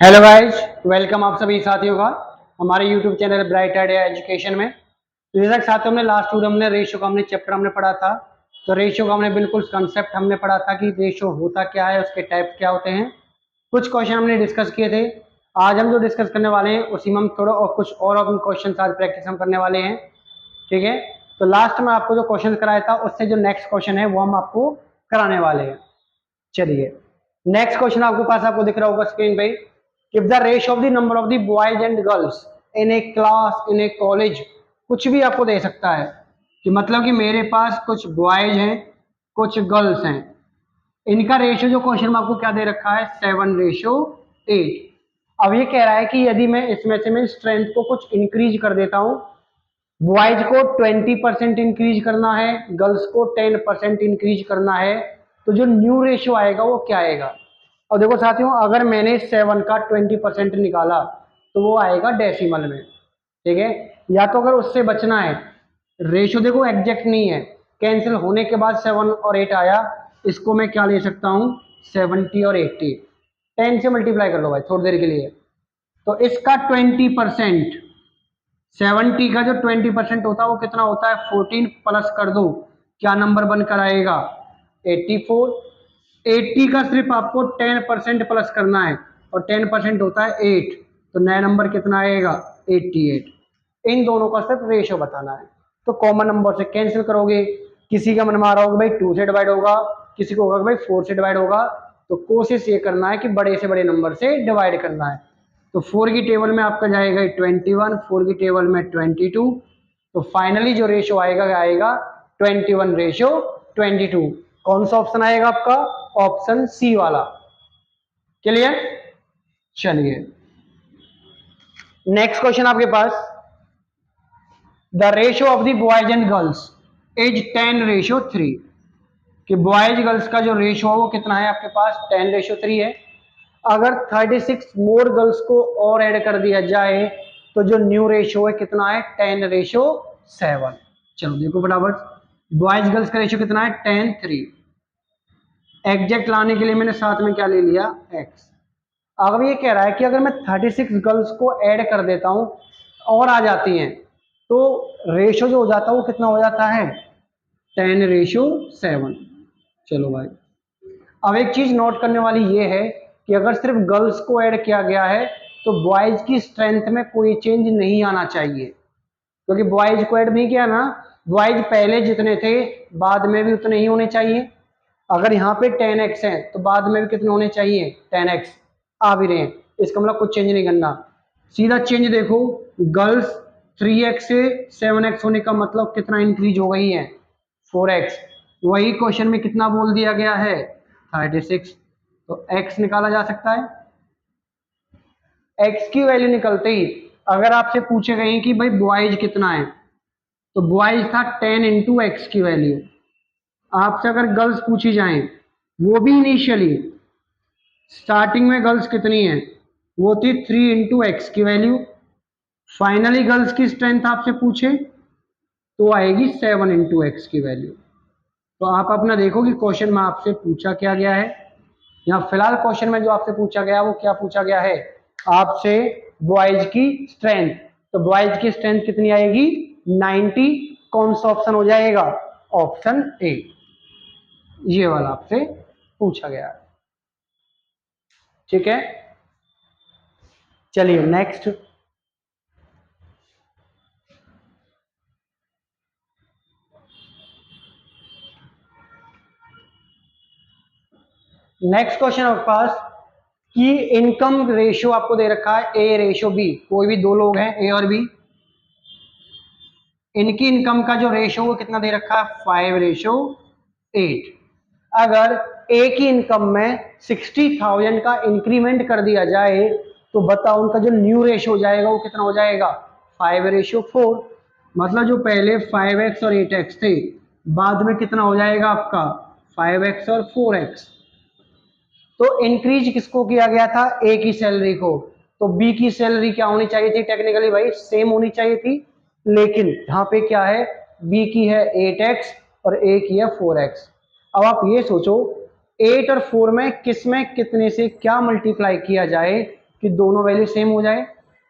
Hello guys, welcome आप सभी साथियों का हमारे YouTube channel bright idea education में। तो जैसा कि साथियों हमने लास्ट वीडियो हमने रेशियो का हमने चैप्टर हमने पढ़ा था। तो रेशियो का हमने बिल्कुल कंसेप्ट हमने पढ़ा था कि रेशियो होता क्या है, उसके टाइप क्या होते हैं। कुछ क्वेश्चन हमने डिस्कस किए थे। आज हम जो डिस्कस करने वाले हैं उसी में हम थोड़ा और कुछ और हम क्वेश्चन आज प्रैक्टिस हम करने वाले हैं। ठीक है, तो लास्ट में आपको जो क्वेश्चन कराया था उससे जो नेक्स्ट क्वेश्चन है वो हम आपको कराने वाले हैं। चलिए, नेक्स्ट क्वेश्चन आपके पास आपको दिख रहा होगा स्क्रीन पे। If the ratio of the number of the boys and girls in A class in A college, कुछ भी आपको दे सकता है कि मतलब कि मेरे पास कुछ बॉयज हैं कुछ गर्ल्स हैं, इनका रेशियो जो क्वेश्चन में आपको क्या दे रखा है 7:8। अब ये कह रहा है कि यदि मैं इसमें से मैं स्ट्रेंथ को कुछ इंक्रीज कर देता हूं, बॉयज को 20% इंक्रीज करना है, गर्ल्स को 10% इंक्रीज करना है, तो जो न्यू रेशियो आएगा वो क्या आएगा। और देखो साथियों, अगर मैंने 7 का 20% निकाला तो वो आएगा डेसिमल में। ठीक है, या तो अगर उससे बचना है, रेशियो देखो एग्जैक्ट नहीं है, कैंसिल होने के बाद 7 और 8 आया, इसको मैं क्या ले सकता हूँ 70 और 80, 10 से मल्टीप्लाई कर लो भाई थोड़ी देर के लिए। तो इसका 20%, 70 का जो 20% होता है वो कितना होता है 14, प्लस कर दो क्या नंबर बनकर आएगा 84। 80 का सिर्फ आपको 10% प्लस करना है और 10% होता है 8, तो नया नंबर कितना आएगा 88। इन दोनों का सिर्फ रेशियो बताना है। तो कॉमन नंबर से कैंसिल करोगे, किसी का मन में आ रहा होगा भाई 2 से डिवाइड होगा, किसी को होगा भाई 4 से डिवाइड होगा, तो कोशिश ये करना है कि बड़े से बड़े नंबर से डिवाइड करना है। तो 4 की टेबल में आपका जाएगा 21, 4 की टेबल में 22, तो फाइनली जो रेशियो आएगा आएगा 21:22। कौन सा ऑप्शन आएगा आपका, ऑप्शन सी वाला। क्लियर। चलिए, नेक्स्ट क्वेश्चन आपके पास, the ratio of the boys and girls is 10:3, कि बॉयज गर्ल्स का जो रेशियो है वो कितना है आपके पास 10:3 है। अगर 36 मोर गर्ल्स को और ऐड कर दिया जाए तो जो न्यू रेशियो है कितना है 10:7। चलो देखो फटाफट, बॉयज गर्ल्स का रेशियो कितना है 10:3। एग्जैक्ट लाने के लिए मैंने साथ में क्या ले लिया x। अब ये कह रहा है कि अगर मैं 36 गर्ल्स को ऐड कर देता हूं और आ जाती हैं, तो रेशियो जो हो जाता है वो कितना हो जाता है 10:7। चलो भाई, अब एक चीज नोट करने वाली ये है कि अगर सिर्फ गर्ल्स को ऐड किया गया है तो बॉयज की स्ट्रेंथ में कोई चेंज नहीं आना चाहिए, क्योंकि बॉयज को ऐड नहीं किया ना, बॉयज पहले जितने थे बाद में भी उतने ही होने चाहिए। अगर यहाँ पे 10x है तो बाद में भी कितने होने चाहिए 10x, आ भी रहे हैं, इसका मतलब कुछ चेंज नहीं करना। सीधा चेंज देखो, गर्ल्स 3x से 7x होने का मतलब कितना इंक्रीज हो गई है 4x। वही क्वेश्चन में कितना बोल दिया गया है 36, तो x निकाला जा सकता है। x की वैल्यू निकलते ही अगर आपसे पूछे गए कि भाई बॉयज कितना है, तो बॉयज था 10 × x की वैल्यू। आपसे अगर गर्ल्स पूछी जाए, वो भी इनिशियली स्टार्टिंग में गर्ल्स कितनी है, वो थी 3 × x की वैल्यू। फाइनली गर्ल्स की स्ट्रेंथ आपसे पूछे तो आएगी 7 × x की वैल्यू। तो आप अपना देखो कि क्वेश्चन में आपसे पूछा क्या गया है। यहाँ फिलहाल क्वेश्चन में जो आपसे पूछा गया वो क्या पूछा गया है आपसे, बॉयज की स्ट्रेंथ। तो बॉयज की स्ट्रेंथ कितनी आएगी 90। कौन सा ऑप्शन हो जाएगा, ऑप्शन ए, ये वाला आपसे पूछा गया है। ठीक है, चलिए नेक्स्ट। नेक्स्ट क्वेश्चन आपके पास कि इनकम रेशियो आपको दे रखा है A:B, कोई भी दो लोग हैं A और B, इनकी इनकम का जो रेशियो वो कितना दे रखा है 5:8। अगर ए की इनकम में 60,000 का इंक्रीमेंट कर दिया जाए तो बताओ उनका जो न्यू रेशियो हो जाएगा वो कितना हो जाएगा 5:4। मतलब जो पहले 5x और 8x थे, बाद में कितना हो जाएगा आपका 5x और 4x। तो इंक्रीज किसको किया गया था ए की सैलरी को, तो बी की सैलरी क्या होनी चाहिए थी टेक्निकली भाई सेम होनी चाहिए थी, लेकिन यहाँ पे क्या है बी की है 8x और ए की है 4x। अब आप ये सोचो 8 और 4 में किस में कितने से क्या मल्टीप्लाई किया जाए कि दोनों वैल्यू सेम हो जाए,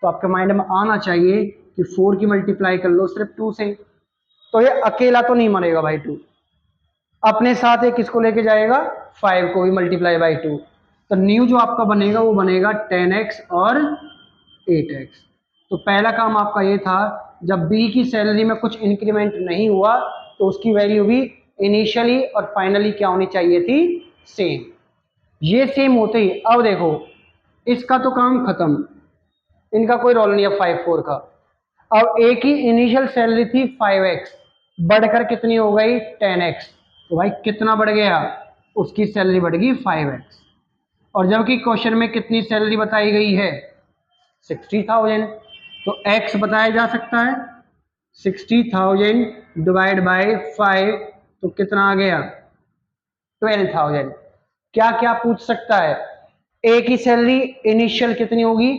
तो आपके माइंड में आना चाहिए कि 4 की मल्टीप्लाई कर लो सिर्फ 2 से, तो ये अकेला तो नहीं मरेगा भाई 2, अपने साथ एक किसको लेके जाएगा, 5 को भी मल्टीप्लाई बाई 2, तो न्यू जो आपका बनेगा वो बनेगा 10x और 8x। तो पहला काम आपका ये था, जब बी की सैलरी में कुछ इंक्रीमेंट नहीं हुआ तो उसकी वैल्यू भी इनिशियली और फाइनली क्या होनी चाहिए थी, सेम। ये सेम होते ही अब देखो इसका तो काम खत्म, इनका कोई रोल नहीं है 5 4 का। अब ए की इनिशियल सैलरी थी 5x, बढ़कर कितनी हो गई 10x, तो भाई कितना बढ़ गया, उसकी सैलरी बढ़ गई 5x। और जबकि क्वेश्चन में कितनी सैलरी बताई गई है 60,000, तो x बताया जा सकता है 60,000 डिवाइड बाय 5, तो कितना आ गया 12,000। क्या क्या पूछ सकता है, ए की सैलरी इनिशियल कितनी होगी,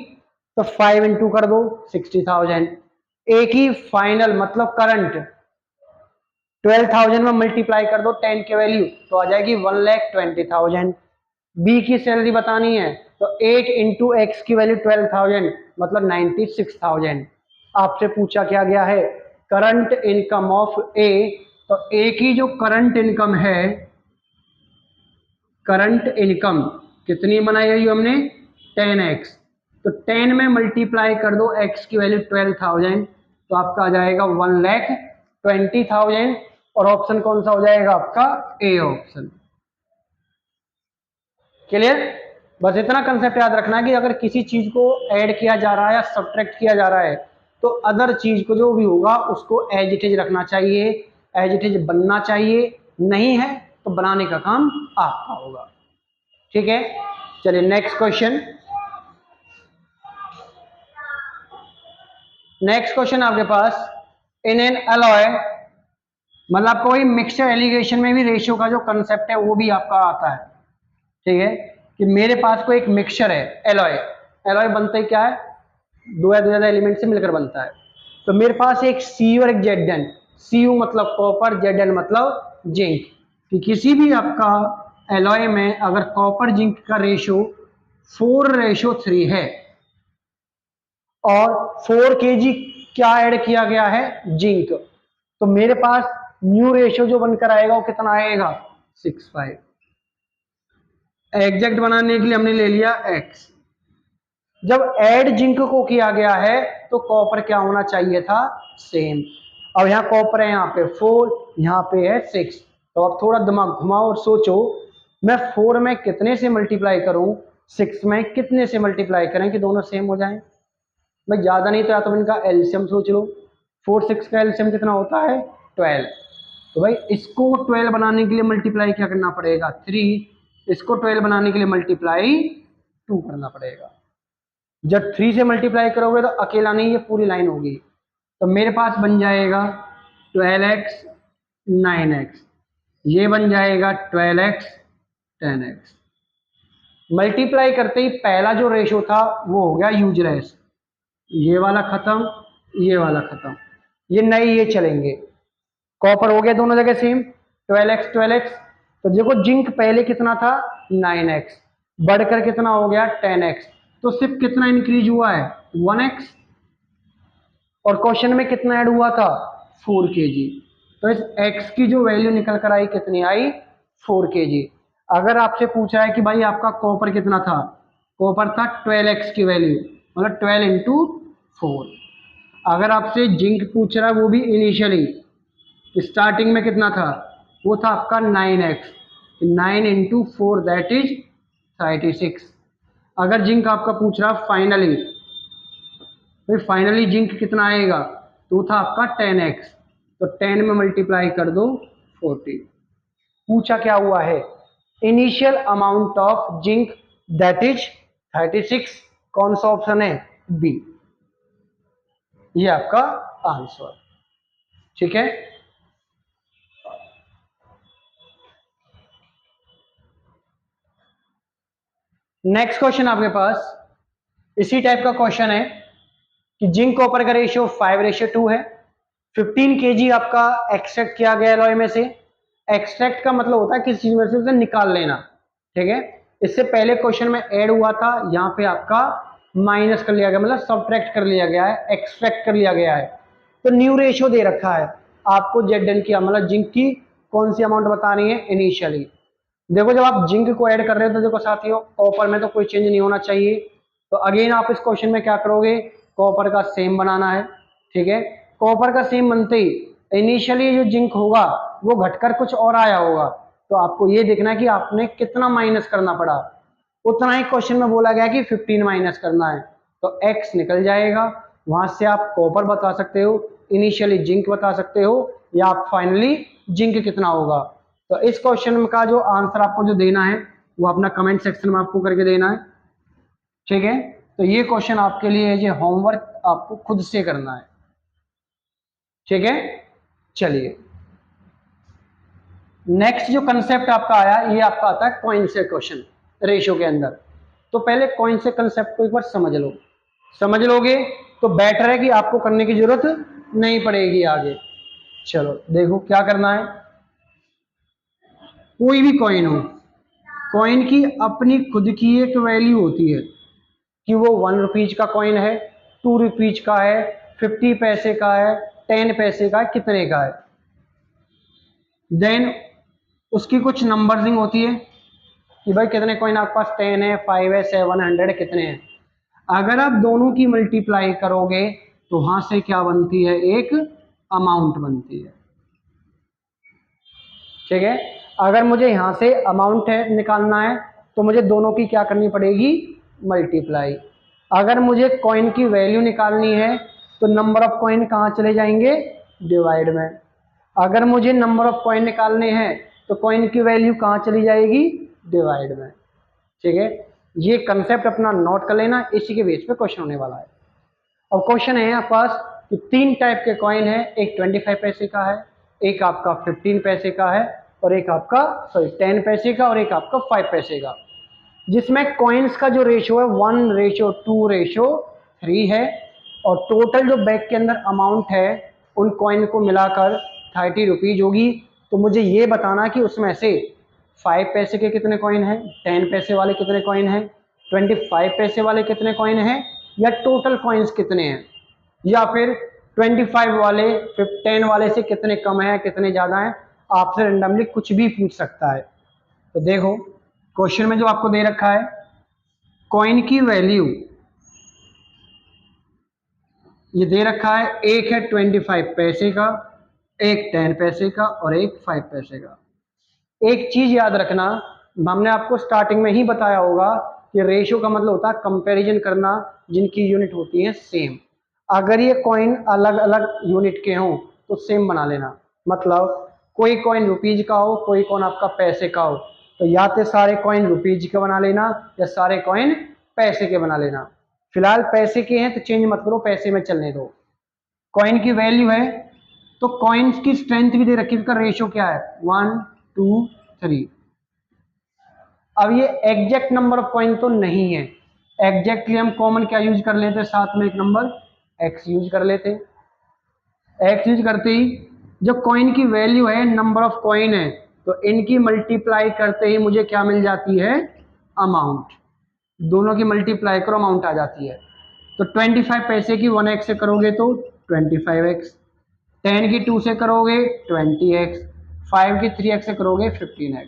तो 5 इंटू कर दो 60,000, ए की फाइनल मतलब करंट 12,000 में मल्टीप्लाई कर दो 10 के वैल्यू, तो आ जाएगी 1,20,000। बी की सैलरी बतानी है तो 8 इंटू एक्स की वैल्यू 12,000 मतलब 96,000। आपसे पूछा क्या गया है, करंट इनकम ऑफ ए, तो ए की जो करंट इनकम है, करंट इनकम कितनी बनाई है हमने 10x, तो 10 में मल्टीप्लाई कर दो x की वैल्यू 12,000, तो आपका आ जाएगा 1,20,000, और ऑप्शन कौन सा हो जाएगा आपका ए ऑप्शन। क्लियर, बस इतना कंसेप्ट याद रखना है कि अगर किसी चीज को ऐड किया जा रहा है या सब्ट्रैक्ट किया जा रहा है तो अदर चीज को जो भी होगा उसको एज इट इज रखना चाहिए, एज इट इज बनना चाहिए, नहीं है तो बनाने का काम आपका होगा। ठीक है, चलिए नेक्स्ट क्वेश्चन। नेक्स्ट क्वेश्चन आपके पास, इन एन अलॉय, मतलब आपको वही मिक्सचर एलिगेशन में भी रेशियो का जो कंसेप्ट है वो भी आपका आता है। ठीक है, कि मेरे पास कोई एक मिक्सचर है एलॉय, एलॉय बनता है क्या है, दो या ज्यादा एलिमेंट से मिलकर बनता है। तो मेरे पास एक सी और एक जेडन, सी यू मतलब कॉपर, जेडन मतलब जिंक, कि किसी भी आपका एलॉय में अगर कॉपर जिंक का रेशियो 4:3 है और 4 kg क्या ऐड किया गया है जिंक, तो मेरे पास न्यू रेशियो जो बनकर आएगा वो कितना आएगा 6:5। एग्जैक्ट बनाने के लिए हमने ले लिया x। जब ऐड जिंक को किया गया है तो कॉपर क्या होना चाहिए था, सेम। अब यहाँ कॉपर है, यहाँ पे 4, यहाँ पे है 6, तो अब थोड़ा दिमाग घुमाओ और सोचो मैं 4 में कितने से मल्टीप्लाई करूं, 6 में कितने से मल्टीप्लाई करें कि दोनों सेम हो जाएं। भाई ज्यादा नहीं तो या तो इनका एलसीएम सोच लो, 4 6 का एलसीएम कितना होता है 12, तो भाई इसको 12 बनाने के लिए मल्टीप्लाई क्या करना पड़ेगा 3, इसको 12 बनाने के लिए मल्टीप्लाई 2 करना पड़ेगा। जब 3 से मल्टीप्लाई करोगे तो अकेला नहीं ये पूरी लाइन होगी, तो मेरे पास बन जाएगा 12x 9x, ये बन जाएगा 12x 10x। मल्टीप्लाई करते ही पहला जो रेशो था वो हो गया यूजलेस, ये वाला खत्म, ये वाला खत्म, ये नए ये चलेंगे। कॉपर हो गया दोनों जगह सेम 12x 12x, तो देखो जिंक पहले कितना था 9x, बढ़कर कितना हो गया 10x, तो सिर्फ कितना इंक्रीज हुआ है 1x, और क्वेश्चन में कितना ऐड हुआ था 4 kg, तो इस x की जो वैल्यू निकल कर आई कितनी आई 4 kg। अगर आपसे पूछा है कि भाई आपका कॉपर कितना था, कॉपर था 12x की वैल्यू मतलब 12 इंटू 4। अगर आपसे जिंक पूछ रहा है वो भी इनिशियली स्टार्टिंग में कितना था, वो था आपका 9x, 9 इंटू 4 दैट इज 36। अगर जिंक आपका पूछ रहा फाइनली, तो फाइनली जिंक कितना आएगा, तो था आपका 10x, तो 10 में मल्टीप्लाई कर दो 40। पूछा क्या हुआ है, initial amount of zinc that is 36, कौन सा ऑप्शन है बी, ये आपका आंसर। ठीक है, नेक्स्ट क्वेश्चन आपके पास इसी टाइप का क्वेश्चन है कि जिंक कॉपर का रेशियो 5:2 है, 15 kg आपका एक्सट्रैक्ट किया गया एलॉय में से। एक्सट्रैक्ट का मतलब होता है किसी चीज में से उसे निकाल लेना। ठीक है, इससे पहले क्वेश्चन में ऐड हुआ था, यहाँ पे आपका माइनस कर लिया गया, मतलब सब्ट्रैक्ट कर लिया गया है, एक्सट्रैक्ट कर लिया गया है। तो न्यू रेशियो दे रखा है आपको Zn की, मतलब जिंक की कौन सी अमाउंट बतानी है इनिशियली। देखो जब आप जिंक को ऐड कर रहे हो तो देखो साथियों कॉपर में तो कोई चेंज नहीं होना चाहिए। तो अगेन आप इस क्वेश्चन में क्या करोगे, कॉपर का सेम बनाना है। ठीक है, कॉपर का सेम बनते ही इनिशियली जो जिंक होगा वो घटकर कुछ और आया होगा, तो आपको ये देखना है कि आपने कितना माइनस करना पड़ा। उतना ही क्वेश्चन में बोला गया कि 15 माइनस करना है, तो x निकल जाएगा। वहां से आप कॉपर बता सकते हो, इनिशियली जिंक बता सकते हो, या आप फाइनली जिंक कितना होगा। तो इस क्वेश्चन का जो आंसर आपको जो देना है वो अपना कमेंट सेक्शन में आपको करके देना है। ठीक है, तो ये क्वेश्चन आपके लिए है, जो होमवर्क आपको खुद से करना है। ठीक है, चलिए नेक्स्ट जो कंसेप्ट आपका आया, ये आपका आता है कॉइन से क्वेश्चन रेशियो के अंदर। तो पहले कॉइन से कंसेप्ट को एक बार समझ लो, समझ लोगे तो बेटर है कि आपको करने की जरूरत नहीं पड़ेगी आगे। चलो देखो क्या करना है। कोई भी कॉइन हो, कॉइन की अपनी खुद की एक वैल्यू होती है कि वो 1 रुपीज का कॉइन है, 2 रुपीज का है, 50 पैसे का है, 10 पैसे का है, कितने का है। देन उसकी कुछ नंबरिंग होती है कि भाई कितने कॉइन आपके पास, 10 है, 5 है, 700 कितने हैं। अगर आप दोनों की मल्टीप्लाई करोगे तो वहां से क्या बनती है, एक अमाउंट बनती है। ठीक है, अगर मुझे यहां से अमाउंट है निकालना है तो मुझे दोनों की क्या करनी पड़ेगी, मल्टीप्लाई। अगर मुझे कॉइन की वैल्यू निकालनी है तो नंबर ऑफ कॉइन कहाँ चले जाएंगे, डिवाइड में। अगर मुझे नंबर ऑफ कॉइन निकालने हैं तो कॉइन की वैल्यू कहाँ चली जाएगी, डिवाइड में। ठीक है, ये कंसेप्ट अपना नोट कर लेना, इसी के बेस पे क्वेश्चन होने वाला है। अब क्वेश्चन है आपके पास कि 3 टाइप के कॉइन है, एक 25 पैसे का है, एक आपका 15 पैसे का है, और एक आपका 10 पैसे का, और एक आपका 5 पैसे का। जिसमें कॉइन्स का जो रेशियो है 1:2:3 है, और टोटल जो बैग के अंदर अमाउंट है उन कॉइन को मिलाकर 30 रुपीज होगी। तो मुझे ये बताना कि उसमें से 5 पैसे के कितने कॉइन हैं, 10 पैसे वाले कितने कॉइन हैं, 25 पैसे वाले कितने कॉइन हैं, या टोटल कॉइन्स कितने हैं, या फिर 25 वाले 10 वाले से कितने कम है कितने ज्यादा हैं। आपसे रेंडमली कुछ भी पूछ सकता है। तो देखो क्वेश्चन में जो आपको दे रखा है, कॉइन की वैल्यू ये दे रखा है, एक है 25 पैसे का, एक 10 पैसे का, और एक 5 पैसे का। एक चीज याद रखना, हमने आपको स्टार्टिंग में ही बताया होगा कि रेशियो का मतलब होता है कंपैरिजन करना जिनकी यूनिट होती है सेम। अगर ये कॉइन अलग अलग यूनिट के हों तो सेम बना लेना, मतलब कोई कॉइन रुपीज का हो, कोई कॉइन आपका पैसे का हो, तो या तो सारे कॉइन रुपीज के बना लेना या सारे कॉइन पैसे के बना लेना। फिलहाल पैसे के हैं तो चेंज मत करो, पैसे में चलने दो। कॉइन की वैल्यू है तो कॉइन्स की स्ट्रेंथ भी दे रखी है, इसका रेशियो क्या है, 1 2 3। अब ये एग्जैक्ट नंबर ऑफ कॉइन तो नहीं है, एग्जैक्टली हम कॉमन क्या यूज कर लेते, साथ में एक नंबर एक्स यूज कर लेते। एक्स यूज करते ही जब कॉइन की वैल्यू है, नंबर ऑफ कॉइन है, तो इनकी मल्टीप्लाई करते ही मुझे क्या मिल जाती है, अमाउंट। दोनों की मल्टीप्लाई करो अमाउंट आ जाती है। तो 25 पैसे की 1x से करोगे तो 25x, 10 की 2 से करोगे 20x, 5 की 3x से करोगे 15x।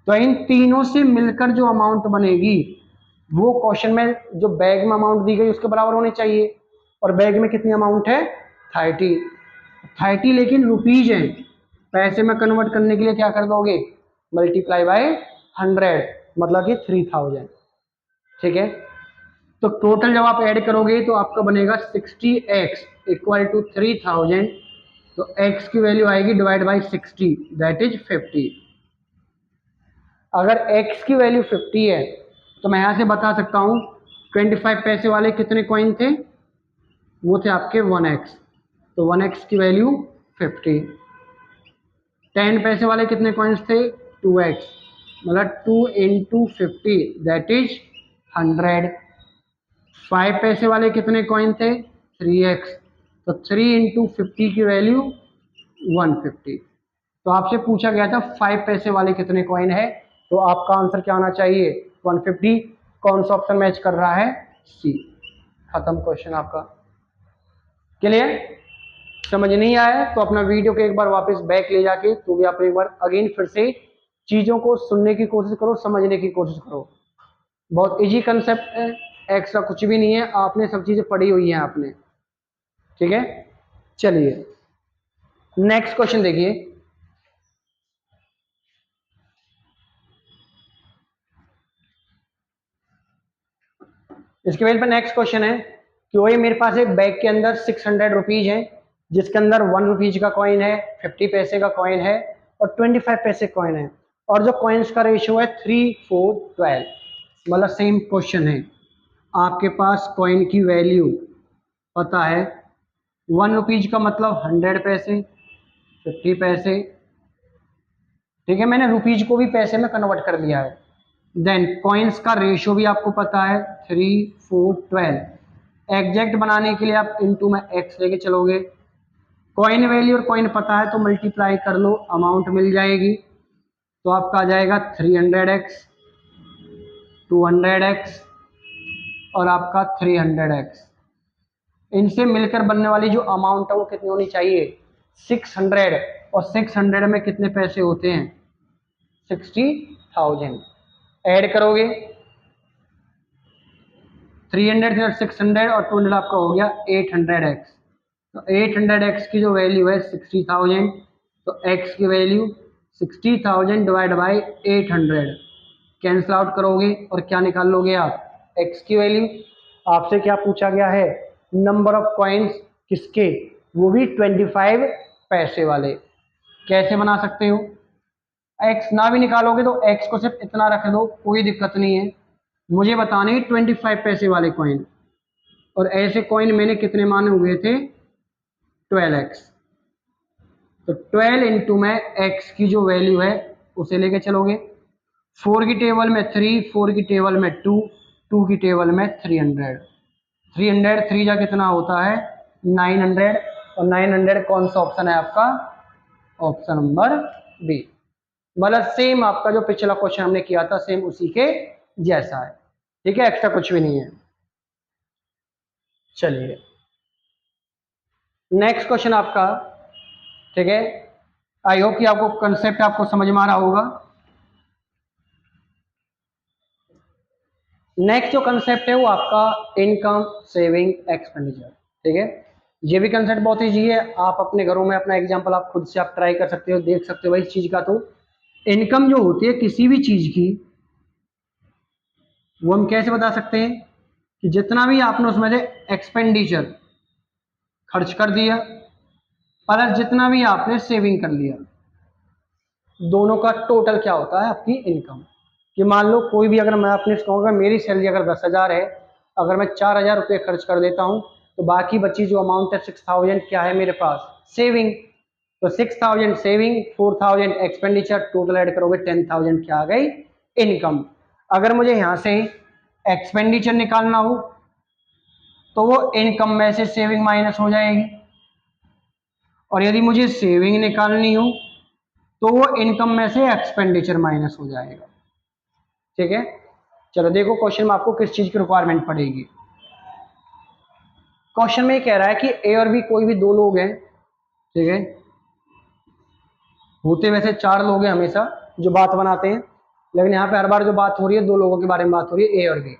तो इन तीनों से मिलकर जो अमाउंट बनेगी वो क्वेश्चन में जो बैग में अमाउंट दी गई उसके बराबर होनी चाहिए। और बैग में कितनी अमाउंट है, 30, लेकिन रुपीज है। पैसे में कन्वर्ट करने के लिए क्या कर दोगे, मल्टीप्लाई बाय 100, मतलब कि 3000। ठीक है, तो टोटल जब आप ऐड करोगे तो आपका बनेगा 60x इक्वल टू 3000। तो x की वैल्यू आएगी डिवाइड बाई 60, दैट इज 50। अगर x की वैल्यू 50 है तो मैं यहां से बता सकता हूं 25 पैसे वाले कितने कॉइन थे, वो थे आपके 1x, तो 1x की वैल्यू 50। 10 पैसे वाले कितने कॉइन्स थे, 2x, मतलब 2 इंटू 50 दैट इज 100। 5 पैसे वाले कितने कॉइन थे, 3x, तो 3 इंटू 50 की वैल्यू 150। तो आपसे पूछा गया था 5 पैसे वाले कितने कॉइन है, तो आपका आंसर क्या होना चाहिए, 150। कौन सा ऑप्शन मैच कर रहा है, सी। खत्म क्वेश्चन आपका। क्लियर? समझ नहीं आया तो अपना वीडियो के एक बार वापस बैक ले जाके तो भी आप एक बार अगेन फिर से चीजों को सुनने की कोशिश करो, समझने की कोशिश करो। बहुत इजी कंसेप्ट है, एक्स्ट्रा कुछ भी नहीं है, आपने सब चीजें पढ़ी हुई हैं आपने। ठीक है, चलिए नेक्स्ट क्वेश्चन देखिए। इसके वजह पर नेक्स्ट क्वेश्चन है कि वही मेरे पास एक बैग के अंदर 600 रुपीज है, जिसके अंदर 1 रुपीज का कॉइन है, 50 पैसे का कॉइन है और 25 पैसे कॉइन है, और जो कॉइन्स का रेशियो है 3, 4, 12। मतलब सेम क्वेश्चन है, आपके पास कॉइन की वैल्यू पता है, 1 रुपीज का मतलब 100 पैसे, 50 पैसे, ठीक है, मैंने रुपीज को भी पैसे में कन्वर्ट कर दिया है। देन कॉइन्स का रेशियो भी आपको पता है 3, 4, 12। एग्जैक्ट बनाने के लिए आप इनटू में एक्स लेके चलोगे, कॉइन वैल्यू और कॉइन पता है तो मल्टीप्लाई कर लो, अमाउंट मिल जाएगी, तो आपका आ जाएगा 300x, 200x और आपका 300x। इनसे मिलकर बनने वाली जो अमाउंट है वो कितनी होनी चाहिए, 600। और 600 में कितने पैसे होते हैं, 60,000। ऐड करोगे 300 600 और 200 आपका हो गया 800x। तो 800x की जो वैल्यू है 60,000, तो x की value 60,000 divide by 800, cancel out करोगे और क्या निकाल लोगे आप, x की वैल्यू। आपसे क्या पूछा गया है, नंबर ऑफ कॉइन्स किसके, वो भी 25 पैसे वाले। कैसे बना सकते हो, x ना भी निकालोगे तो x को सिर्फ इतना रख दो, कोई दिक्कत नहीं है। मुझे बताने 25 पैसे वाले कॉइन, और ऐसे कॉइन मैंने कितने माने हुए थे, 12x। तो 12 इंटू में x की जो वैल्यू है उसे लेके चलोगे, 4 की टेबल में 3, 4 की टेबल में 2, 2 की टेबल में 300, 300 3 जा कितना होता है 900, और 900 कौन सा ऑप्शन है आपका, ऑप्शन नंबर बी। मतलब सेम आपका जो पिछला क्वेश्चन हमने किया था सेम उसी के जैसा है। ठीक है, एक्स्ट्रा कुछ भी नहीं है। चलिए नेक्स्ट क्वेश्चन आपका, ठीक है, आई होप कि आपको कंसेप्ट आपको समझ में आ रहा होगा। नेक्स्ट जो कंसेप्ट है वो आपका इनकम, सेविंग, एक्सपेंडिचर। ठीक है, ये भी कंसेप्ट बहुत ईजी है, आप अपने घरों में अपना एग्जांपल आप खुद से आप ट्राई कर सकते हो, देख सकते हो भाई इस चीज का। तो इनकम जो होती है किसी भी चीज की, वो हम कैसे बता सकते हैं कि जितना भी आपने उसमें से एक्सपेंडिचर खर्च कर दिया प्लस जितना भी आपने सेविंग कर लिया, दोनों का टोटल क्या होता है आपकी इनकम। कि मान लो कोई भी, अगर मैं अपने कहूँगा मेरी सैलरी अगर 10,000 है, अगर मैं 4,000 रुपये खर्च कर देता हूँ तो बाकी बची जो अमाउंट है 6,000 क्या है मेरे पास, सेविंग। तो 6,000 सेविंग, 4,000 एक्सपेंडिचर, टोटल ऐड करोगे 10,000 क्या आ गई, इनकम। अगर मुझे यहाँ से एक्सपेंडिचर निकालना हो तो वो इनकम में से सेविंग माइनस हो जाएगी, और यदि मुझे सेविंग निकालनी हो तो वो इनकम में से एक्सपेंडिचर माइनस हो जाएगा। ठीक है, चलो देखो क्वेश्चन में आपको किस चीज की रिक्वायरमेंट पड़ेगी। क्वेश्चन में कह रहा है कि ए और बी कोई भी दो लोग हैं, ठीक है, होते वैसे 4 लोग हैं हमेशा जो बात बनाते हैं, लेकिन यहाँ पे हर बार जो बात हो रही है 2 लोगों के बारे में बात हो रही है, ए और बी।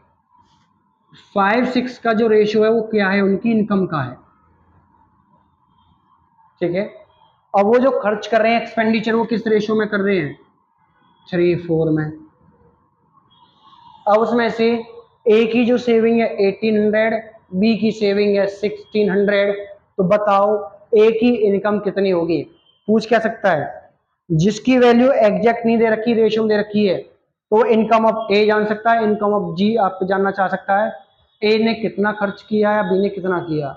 5-6 का जो रेशियो है वो क्या है, उनकी इनकम का है। ठीक है, अब वो जो खर्च कर रहे हैं एक्सपेंडिचर वो किस रेशियो में कर रहे हैं, 3-4 में। अब उसमें से ए की जो सेविंग है 1800, बी की सेविंग है 1600, तो बताओ ए की इनकम कितनी होगी। पूछ क्या सकता है, जिसकी वैल्यू एग्जैक्ट नहीं दे रखी, रेशियो दे रखी है, तो इनकम ऑफ ए जान सकता है, इनकम ऑफ जी आपको जानना चाह सकता है, ए ने कितना खर्च किया या बी ने कितना किया,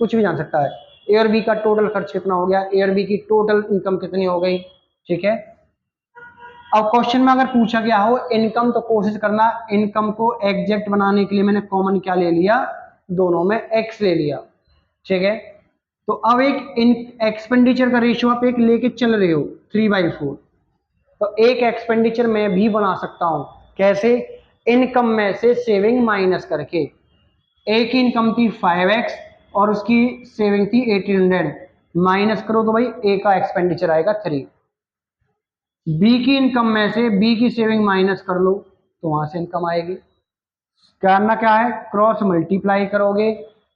कुछ भी जान सकता है। ए और बी का टोटल खर्च कितना हो गया, ए और बी की टोटल इनकम कितनी हो गई। ठीक है, अब क्वेश्चन में अगर पूछा गया हो इनकम, तो कोशिश करना इनकम को एग्जैक्ट बनाने के लिए मैंने कॉमन क्या ले लिया, दोनों में एक्स ले लिया। ठीक है, तो अब एक इन एक्सपेंडिचर का रेशियो आप एक लेके चल रहे हो 3/4, तो एक एक्सपेंडिचर मैं भी बना सकता हूं, कैसे, इनकम में से सेविंग माइनस करके। ए की इनकम थी 5x और उसकी सेविंग थी 1800, माइनस करो तो भाई ए का एक्सपेंडिचर आएगा 3। बी की इनकम में से बी की सेविंग माइनस कर लो तो वहां से इनकम आएगी। करना क्या है, क्रॉस मल्टीप्लाई करोगे,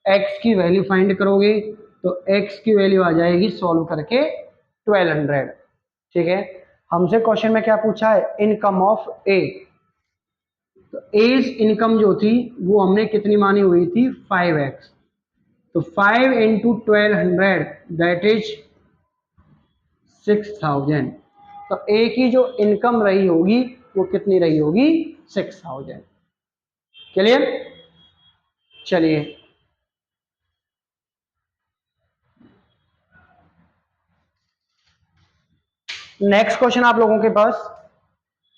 एक्स की वैल्यू फाइंड करोगे तो एक्स की वैल्यू आ जाएगी सॉल्व करके 1200। ठीक है, हमसे क्वेश्चन में क्या पूछा है, इनकम ऑफ ए। तो एज इनकम जो थी वो हमने कितनी मानी हुई थी, 5x। तो 5 इंटू 1200 दैट इज 6000। तो ए की जो इनकम रही होगी वो कितनी रही होगी, 6000। क्लियर। चलिए नेक्स्ट क्वेश्चन आप लोगों के पास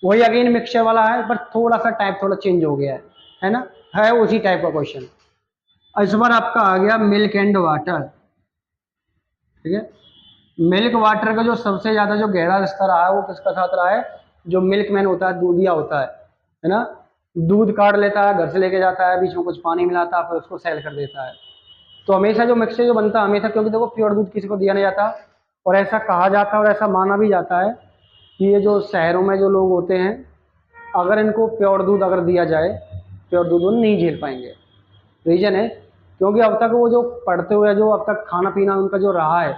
वही अगेन मिक्सचर वाला है, पर थोड़ा सा टाइप थोड़ा चेंज हो गया है ना, है उसी टाइप का क्वेश्चन। इस बार आपका आ गया मिल्क एंड वाटर। ठीक है, मिल्क वाटर का जो सबसे ज्यादा जो गहरा स्तर रहा है वो किसका साथ रहा है, जो मिल्क मैन होता है, दूधिया होता है ना। दूध काट लेता है, घर से लेके जाता है, बीच में कुछ पानी मिलाता है, फिर उसको सेल कर देता है। तो हमेशा जो मिक्सचर जो बनता है हमेशा, क्योंकि देखो प्योर दूध किसी को दिया नहीं जाता, और ऐसा कहा जाता है और ऐसा माना भी जाता है कि ये जो शहरों में जो लोग होते हैं, अगर इनको प्योर दूध अगर दिया जाए, प्योर दूध वो नहीं झेल पाएंगे। रीजन है क्योंकि अब तक वो जो पढ़ते हुए जो अब तक खाना पीना उनका जो रहा है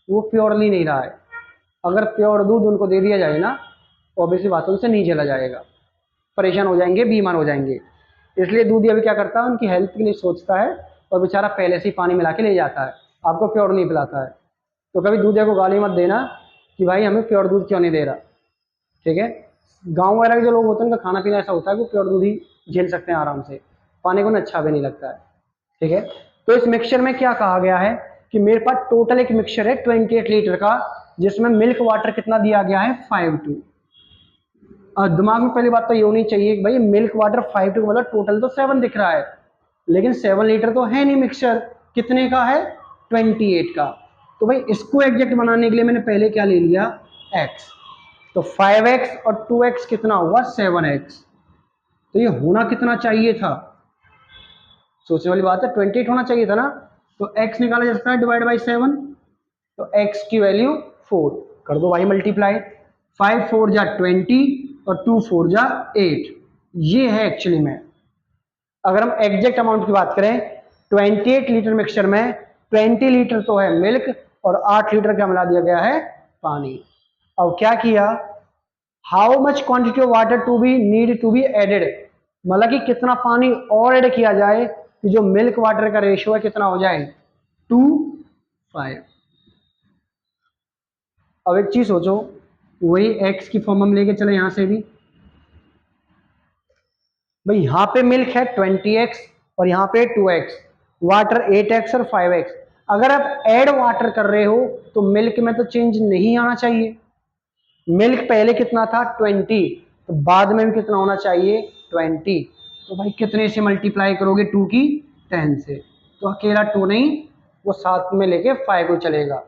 वो प्योरली नहीं रहा है। अगर प्योर दूध उनको दे दिया जाए ना, ऑब्वियसली बात उनसे नहीं झेला जाएगा, परेशान हो जाएंगे, बीमार हो जाएंगे। इसलिए दूध अभी क्या करता है, उनकी हेल्थ के लिए सोचता है और बेचारा पहले से ही पानी मिला के ले जाता है, आपको प्योर नहीं पिलाता है। तो कभी दूधिया को गाली मत देना कि भाई हमें प्योर दूध क्यों नहीं दे रहा। ठीक है, गाँव वगैरह के जो लोग होते हैं उनका खाना पीना ऐसा होता है कि प्योर दूध ही झेल सकते हैं आराम से, पानी को उन्हें अच्छा भी नहीं लगता है। ठीक है, तो इस मिक्सचर में क्या कहा गया है कि मेरे पास टोटल एक मिक्सचर है 28 लीटर का, जिसमें मिल्क वाटर कितना दिया गया है, 5 2। दिमाग में पहली बात तो ये होनी चाहिए कि भाई मिल्क वाटर 5 2 मतलब टोटल तो 7 दिख रहा है, लेकिन 7 लीटर तो है नहीं मिक्सचर, कितने का है, 28 का। तो भाई इसको एग्जैक्ट बनाने के लिए मैंने पहले क्या ले लिया, x। तो 5x और 2x कितना हुआ, 7x। तो ये होना कितना चाहिए था, सोचने वाली बात है, 28 होना चाहिए था ना। तो x निकाला जा सकता है डिवाइड बाई 7, तो x की वैल्यू 4 कर दो भाई मल्टीप्लाई, 5 4 जा 20 और 2 4 जा 8। ये है एक्चुअली में, अगर हम एग्जैक्ट अमाउंट की बात करें 28 लीटर मिक्सचर में 20 लीटर तो है मिल्क और 8 लीटर क्या मिला दिया गया है, पानी। अब क्या किया, how much quantity of water to be need to be added, मतलब कि कितना पानी और ऐड किया जाए कि जो मिल्क वाटर का रेशियो है कितना हो जाए, 2:5। अब एक चीज सोचो, वही x की फॉर्म हम लेके चले यहां से भी, भाई यहां पे मिल्क है 20x और यहां पे 2x, वाटर 8x और 5x। अगर आप ऐड वाटर कर रहे हो तो मिल्क में तो चेंज नहीं आना चाहिए, मिल्क पहले कितना था 20, तो बाद में भी कितना होना चाहिए 20। तो भाई कितने से मल्टीप्लाई करोगे, 2 की 10 से, तो अकेला 2 नहीं, वो साथ में लेके 5 को चलेगा।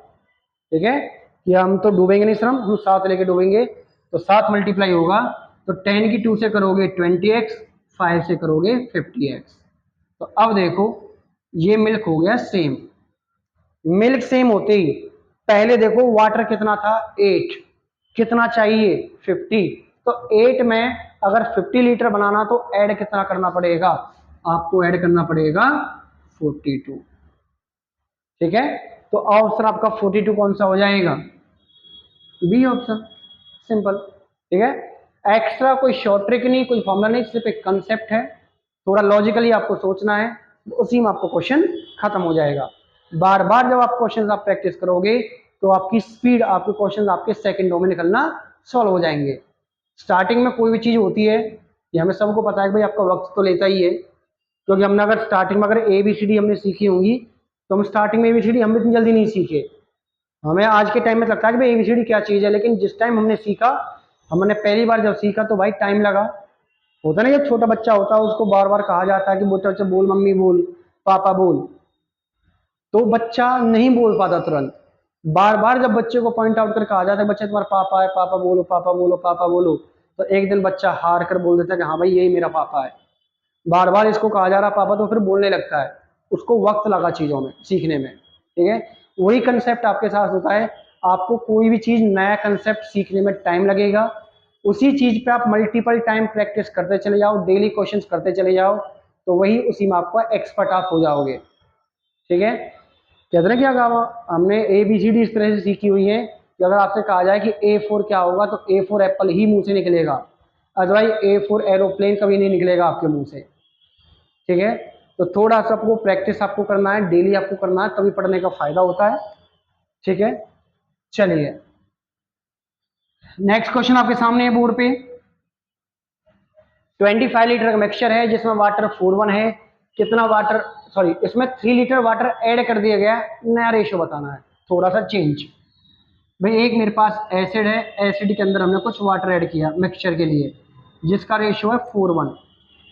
ठीक है, कि हम तो डूबेंगे नहीं सर, हम साथ लेके डूबेंगे, तो 7 मल्टीप्लाई होगा, तो 10 की 2 से करोगे 20x, 5 से करोगे 50x। तो अब देखो ये मिल्क हो गया सेम, मिल्क सेम होते ही पहले देखो वाटर कितना था 8, कितना चाहिए 50, तो 8 में अगर 50 लीटर बनाना तो ऐड कितना करना पड़ेगा, आपको ऐड करना पड़ेगा 42। ठीक है, तो ऑप्शन आपका 42 कौन सा हो जाएगा, बी ऑप्शन, सिंपल। ठीक है, एक्स्ट्रा कोई शॉर्ट ट्रिक नहीं, कोई फॉर्मूला नहीं, सिर्फ एक कंसेप्ट है, थोड़ा लॉजिकली आपको सोचना है, उसी में आपको क्वेश्चन खत्म हो जाएगा। बार बार जब आप क्वेश्चन आप प्रैक्टिस करोगे तो आपकी स्पीड, आपके क्वेश्चन आपके सेकंडों में निकलना सॉल्व हो जाएंगे। स्टार्टिंग में कोई भी चीज होती है, ये हमें सबको पता है कि भाई आपका वक्त तो लेता ही है, क्योंकि हमने अगर स्टार्टिंग में अगर ABCD हमने सीखी होंगी तो हम स्टार्टिंग में ABCD हम इतनी जल्दी नहीं सीखे। हमें आज के टाइम में लगता है कि भाई ABCD क्या चीज है, लेकिन जिस टाइम हमने सीखा, हमने पहली बार जब सीखा तो भाई टाइम लगा। होता ना, जब छोटा बच्चा होता है उसको बार बार कहा जाता है कि बेटा बच्चा बोल, मम्मी बोल, पापा बोल, तो बच्चा नहीं बोल पाता तुरंत। बार बार जब बच्चे को पॉइंट आउट कर कहा जाता है बच्चा तुम्हारा पापा है, पापा बोलो, पापा बोलो, पापा बोलो, तो एक दिन बच्चा हार कर बोल देता है कि हाँ भाई यही मेरा पापा है। बार बार इसको कहा जा रहा पापा तो फिर बोलने लगता है, उसको वक्त लगा चीज़ों में सीखने में, ठीक है। वही कंसेप्ट आपके साथ होता है, आपको कोई भी चीज़ नया कंसेप्ट सीखने में टाइम लगेगा, उसी चीज़ पे आप मल्टीपल टाइम प्रैक्टिस करते चले जाओ, डेली क्वेश्चंस करते चले जाओ, तो वही उसी में आपका एक्सपर्ट आप हो जाओगे, ठीक है। कहते ना क्या कहा, हमने ABCD इस तरह से सीखी हुई है कि अगर आपसे कहा जाए कि A4 क्या होगा तो A4 एप्पल ही मुंह से निकलेगा, अदरवाइज A4 एरोप्लेन कभी नहीं निकलेगा आपके मुंह से, ठीक है। तो थोड़ा सा आपको प्रैक्टिस आपको करना है, डेली आपको करना है, तभी पढ़ने का फायदा होता है, ठीक है। चलिए नेक्स्ट क्वेश्चन आपके सामने है बोर्ड पे। 25 लीटर का मिक्सचर है जिसमें वाटर 41 है, कितना वाटर, सॉरी इसमें 3 लीटर वाटर ऐड कर दिया गया, नया रेशियो बताना है, थोड़ा सा चेंज। भाई एक मेरे पास एसिड है, एसिड के अंदर हमने कुछ वाटर ऐड किया मिक्सचर के लिए जिसका रेशियो है 41,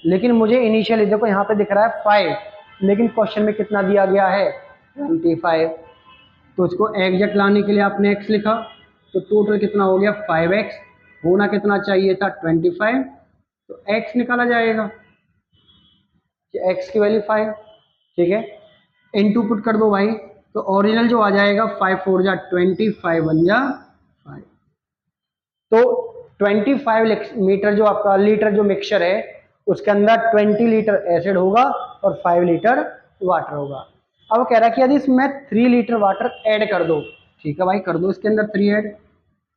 लेकिन मुझे इनिशियली देखो यहाँ पे दिख रहा है 5, लेकिन क्वेश्चन में कितना दिया गया है 25, तो इसको एग्जैक्ट लाने के लिए आपने x लिखा, तो टोटल कितना हो गया 5x, होना कितना चाहिए था 25, तो x निकाला जाएगा कि x की वैल्यू 5, ठीक है। इनटू पुट कर दो भाई, तो ओरिजिनल जो आ जाएगा 5 4 जा 20, 5 1 जा 5, तो 25 मीटर जो आपका लीटर जो मिक्सचर है उसके अंदर 20 लीटर एसिड होगा और 5 लीटर वाटर होगा। अब कह रहा है कि यदि इसमें 3 लीटर वाटर ऐड कर दो, ठीक है भाई कर दो इसके अंदर 3 ऐड,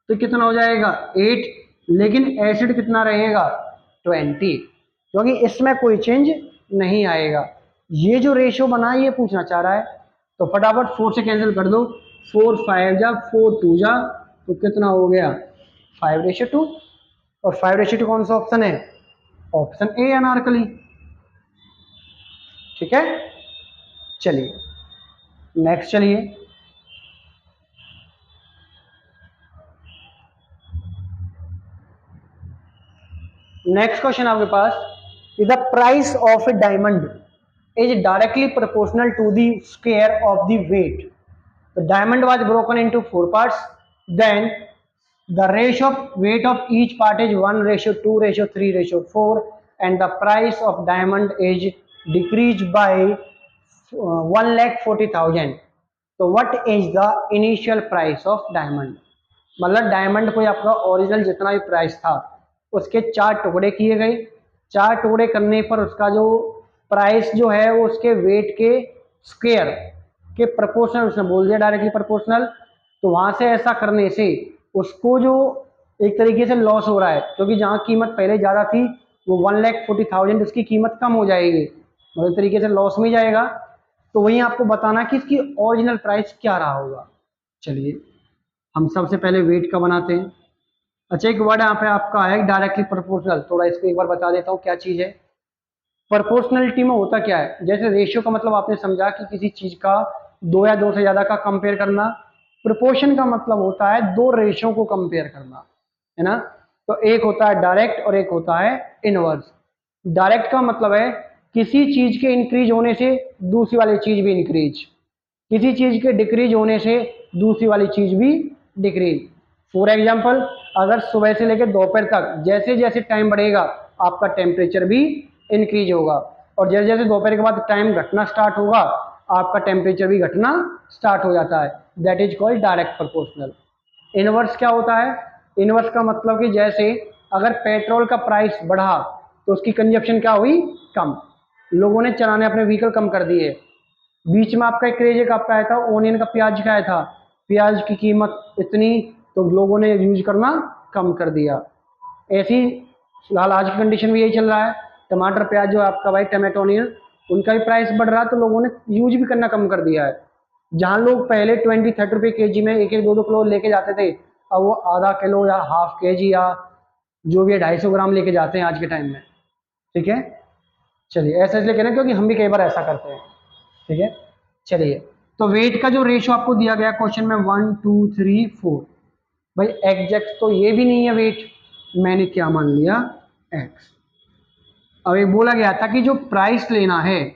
तो कितना हो जाएगा 8, लेकिन एसिड कितना रहेगा 20, क्योंकि इसमें कोई चेंज नहीं आएगा। ये जो रेशियो बना है ये पूछना चाह रहा है, तो फटाफट 4 से कैंसिल कर दो, 4 5 जा 4 2 जा, तो कितना हो गया 5:2, और 5:2 कौन सा ऑप्शन है, ऑप्शन ए अनारकली, ठीक है। चलिए नेक्स्ट, चलिए नेक्स्ट क्वेश्चन आपके पास, is the price of a diamond is directly proportional to the square of the weight, the diamond was broken into 4 parts, then the ratio of weight of each part is 1:2:3:4 and the price of diamond is decreased by 1,40,000, तो what is the initial price of diamond, मतलब diamond कोई आपका original जितना भी price था उसके 4 टुकड़े किए गए, 4 टुकड़े करने पर उसका जो प्राइस जो है वो उसके वेट के स्क्वायर के प्रोपोर्शनल, उसने बोल दिया डायरेक्टली प्रोपोर्शनल, तो वहां से ऐसा करने से उसको जो एक तरीके से लॉस हो रहा है, क्योंकि जहां कीमत पहले ज़्यादा थी वो 1,40,000 उसकी कीमत कम हो जाएगी, मतलब तरीके से लॉस में जाएगा, तो वही आपको बताना कि इसकी ओरिजिनल प्राइस क्या रहा होगा। चलिए हम सबसे पहले वेट का बनाते हैं। अच्छा एक वर्ड यहाँ पे आपका है डायरेक्टली प्रोपोर्शनल, थोड़ा इसको एक बार बता देता हूँ क्या चीज़ है। प्रोपोर्शनलिटी में होता क्या है, जैसे रेशियो का मतलब आपने समझा कि किसी चीज़ का 2 या 2 से ज़्यादा का कंपेयर करना, प्रोपोर्शन का मतलब होता है 2 रेशियो को कंपेयर करना, है ना। तो एक होता है डायरेक्ट और एक होता है इनवर्स। डायरेक्ट का मतलब है किसी चीज के इंक्रीज होने से दूसरी वाली चीज भी इंक्रीज, किसी चीज के डिक्रीज होने से दूसरी वाली चीज भी डिक्रीज। फॉर एग्जाम्पल अगर सुबह से लेकर दोपहर तक जैसे जैसे टाइम बढ़ेगा आपका टेम्परेचर भी इंक्रीज होगा, और जैसे जैसे दोपहर के बाद टाइम घटना स्टार्ट होगा आपका टेम्परेचर भी घटना स्टार्ट हो जाता है, that is called direct proportional. Inverse क्या होता है, इनवर्स का मतलब कि जैसे अगर पेट्रोल का प्राइस बढ़ा तो उसकी कंजप्शन क्या हुई, कम, लोगों ने चलाने अपने व्हीकल कम कर दिए। बीच में आपका एक क्रेज एक आपका आया था ओनियन का, प्याज का आया था, प्याज की कीमत इतनी, तो लोगों ने यूज करना कम कर दिया। ऐसी फिलहाल आज की कंडीशन में यही चल रहा है, टमाटर प्याज जो आपका भाई टमाटो ओनियन उनका भी प्राइस बढ़ रहा है तो लोगों ने यूज भी करना कम कर दिया है। जहाँ लोग पहले 20-30 रुपये kg में 1-1 2-2 किलो लेके जाते थे, अब वो आधा किलो या हाफ kg या जो भी है 250 ग्राम लेके जाते हैं आज के टाइम में, ठीक है। चलिए ऐसा इसलिए कह रहे हैं क्योंकि हम भी कई बार ऐसा करते हैं, ठीक है। चलिए तो वेट का जो रेशियो आपको दिया गया क्वेश्चन में 1 2 3 4, भाई एग्जैक्ट तो ये भी नहीं है वेट, मैंने क्या मान लिया एक्स। अब ये बोला गया था कि जो प्राइस लेना है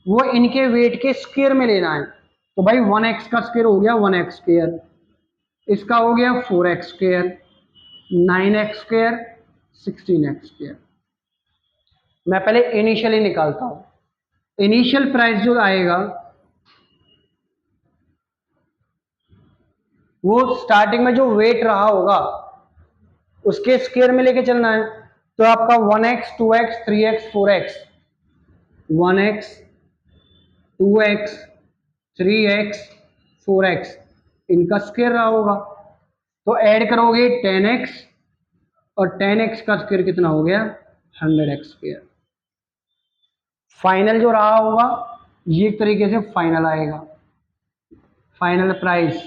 वो इनके वेट के स्क्वायर में लेना है, तो भाई 1x का स्क्वायर हो गया 1x स्क्वायर, इसका हो गया 4x square, 9x square, 16x square. मैं पहले इनिशियली निकालता हूं। इनिशियल प्राइस जो आएगा वो स्टार्टिंग में जो वेट रहा होगा उसके स्क्वायर में लेके चलना है। तो आपका 1x 2x 3x 4x 1x 2x 3x 4x इनका स्क्वायर रहा होगा। तो ऐड करोगे 10x और 10x का स्क्वायर कितना हो गया 100x स्क्वायर। फाइनल जो रहा होगा ये एक तरीके से फाइनल आएगा। Final price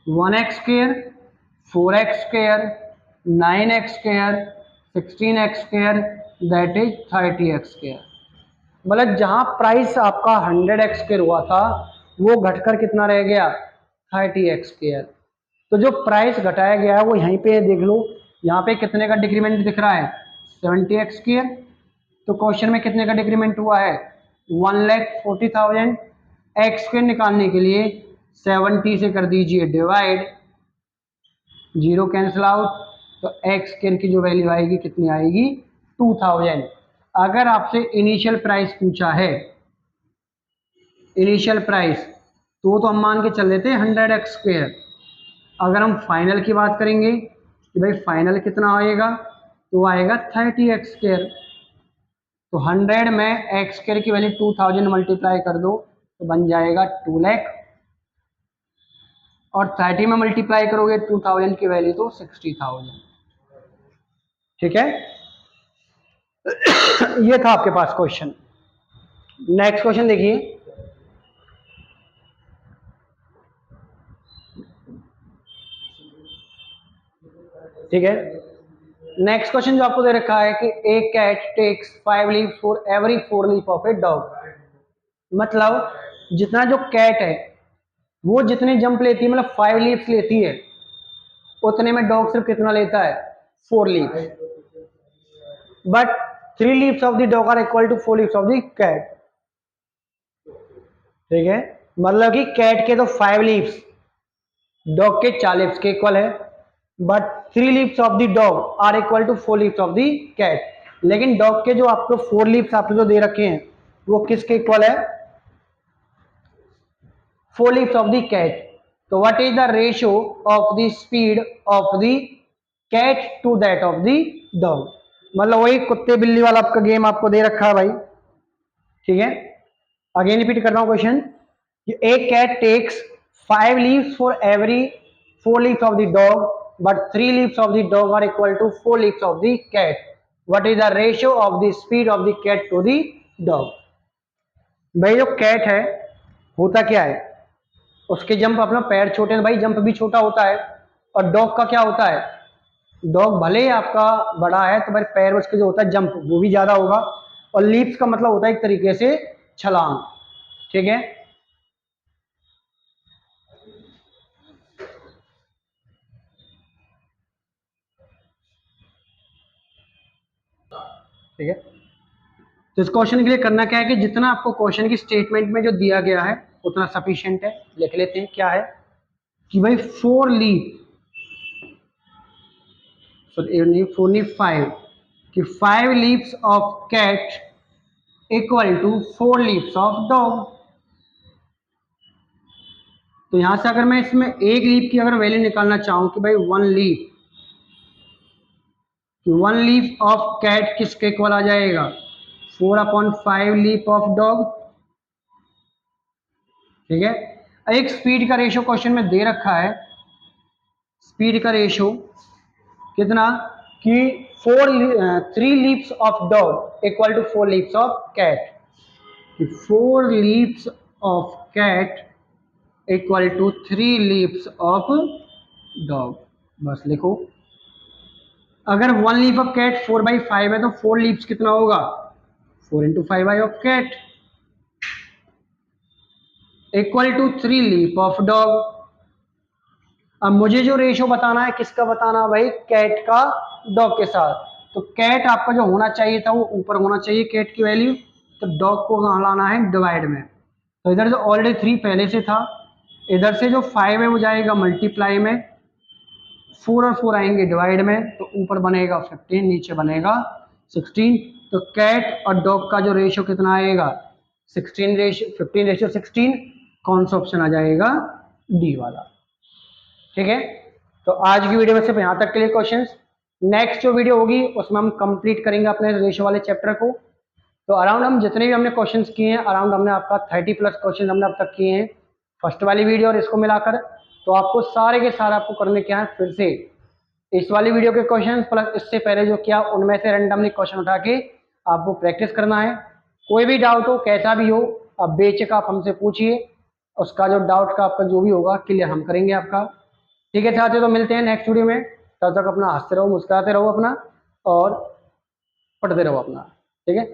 1x square 4x square 9x square 16x square that is 30x square. मतलब जहां प्राइस आपका 100x स्क्वायर हुआ था वो घटकर कितना रह गया 30x स्क्वायर। तो जो प्राइस घटाया गया है वो यहीं पे देख लो, यहाँ पे कितने का डिक्रीमेंट दिख रहा है 70x स्क्वायर। तो क्वेश्चन में कितने का डिक्रीमेंट हुआ है 1,40,000। एक्स स्क्वायर निकालने के लिए 70 से कर दीजिए डिवाइड, जीरो कैंसिल आउट, तो एक्स स्क्वायर की जो वैल्यू आएगी कितनी आएगी 2000। अगर आपसे इनिशियल प्राइस पूछा है इनिशियल प्राइस तो हम मान के चल लेते हैं 100x स्क्वायर। अगर हम फाइनल की बात करेंगे कि भाई फाइनल कितना आएगा तो आएगा 30x स्क्वायर। तो 100 में एक्स स्क्वायर की वैल्यू 2000 मल्टीप्लाई कर दो तो बन जाएगा 2 लाख, और 30 में मल्टीप्लाई करोगे 2000 की वैल्यू तो 60,000। ठीक है, ये था आपके पास क्वेश्चन। नेक्स्ट क्वेश्चन देखिए, ठीक है। नेक्स्ट क्वेश्चन जो आपको दे रखा है कि a cat takes 5 leap for every 4 leap of a dog. मतलब जितना जो कैट है वो जितने जंप लेती है, मतलब 5 लीव्स लेती है, उतने में डॉग सिर्फ कितना लेता है 4 leaves. But 3 leaves of the dog are equal to 4 leaves of the cat. ठीक है, मतलब कि कैट के तो 5 लीव्स डॉग के 4 लीव्स के इक्वल है, but 3 leaves of the dog are equal to 4 leaves of the cat. लेकिन डॉग के जो आपको 4 लीव्स आपको जो दे रखे हैं वो किसके इक्वल है 4 लीव्स ऑफ द कैट। तो what is the ratio of the speed of the cat to that of the dog. मतलब वही कुत्ते बिल्ली वाला आपका गेम आपको दे रखा है भाई। ठीक है, अगेन रिपीट कर रहा हूं question, a cat takes 5 leaves for every 4 leaves of the dog but 3 leaves of the dog are equal to 4 leaves of the cat. What is the ratio of the speed of the cat to the dog? भाई जो cat है होता क्या है, उसके jump अपना पैर छोटे हैं भाई, जंप भी छोटा होता है। और डॉग का क्या होता है, डॉग भले ही आपका बड़ा है तो भाई पैर उसके जो होता है जंप वो भी ज्यादा होगा। और लीप्स का मतलब होता है एक तरीके से छलांग। ठीक है, ठीक है। तो इस क्वेश्चन के लिए करना क्या है कि जितना आपको क्वेश्चन की स्टेटमेंट में जो दिया गया है उतना सफिशिएंट है। लिख लेते हैं क्या है कि भाई 4 लीफ, फोर लीफ 5, कि 5 leaves of cat equal to 4 leaves of dog. तो यहां से अगर मैं इसमें एक लीफ की अगर वैल्यू निकालना चाहूं कि भाई 1 लीफ ऑफ कैट किसके इक्वल आ जाएगा 4/5 लीफ ऑफ डॉग। ठीक है, एक स्पीड का रेशियो क्वेश्चन में दे रखा है, स्पीड का रेशियो कितना कि 3 leaves of dog equal to 4 leaves of cat. 4 leaves of cat equal to 3 leaves of dog. बस लिखो, अगर 1 लीफ ऑफ कैट 4/5 है तो 4 लीव्स कितना होगा 4 into 5 of cat equal to 3 leaf of dog. अब मुझे जो रेशियो बताना है किसका बताना भाई कैट का डॉग के साथ। तो कैट आपका जो होना चाहिए था वो ऊपर होना चाहिए कैट की वैल्यू, तो डॉग को कहाँ लाना है डिवाइड में। तो इधर जो ऑलरेडी 3 पहले से था, इधर से जो 5 है वो जाएगा मल्टीप्लाई में, 4 और 4 आएंगे डिवाइड में, तो ऊपर बनेगा 15 नीचे बनेगा 16। तो कैट और डॉग का जो रेशियो कितना आएगा 15:16। कौन सा ऑप्शन आ जाएगा? डी वाला। ठीक है, तो आज की वीडियो में सिर्फ यहाँ तक के लिए क्वेश्चंस। नेक्स्ट जो वीडियो होगी उसमें हम कंप्लीट करेंगे अपने रेशियो वाले चैप्टर को। तो अराउंड हम जितने भी हमने क्वेश्चंस किए हैं, अराउंड हमने आपका 30+ क्वेश्चन हमने अब तक किए हैं फर्स्ट वाली वीडियो और इसको मिलाकर। तो आपको सारे के सारे आपको करने क्या है, फिर से इस वाली वीडियो के क्वेश्चन प्लस इससे पहले जो किया उनमें से रैंडमली क्वेश्चन उठा के आपको प्रैक्टिस करना है। कोई भी डाउट हो, कैसा भी हो, आप बेचक आप हमसे पूछिए, उसका जो डाउट का आपका जो भी होगा क्लियर हम करेंगे आपका। ठीक है साथियों, तो मिलते हैं नेक्स्ट वीडियो में। तब तक अपना हंसते रहो, मुस्कुराते रहो अपना, और पढ़ते रहो अपना। ठीक है।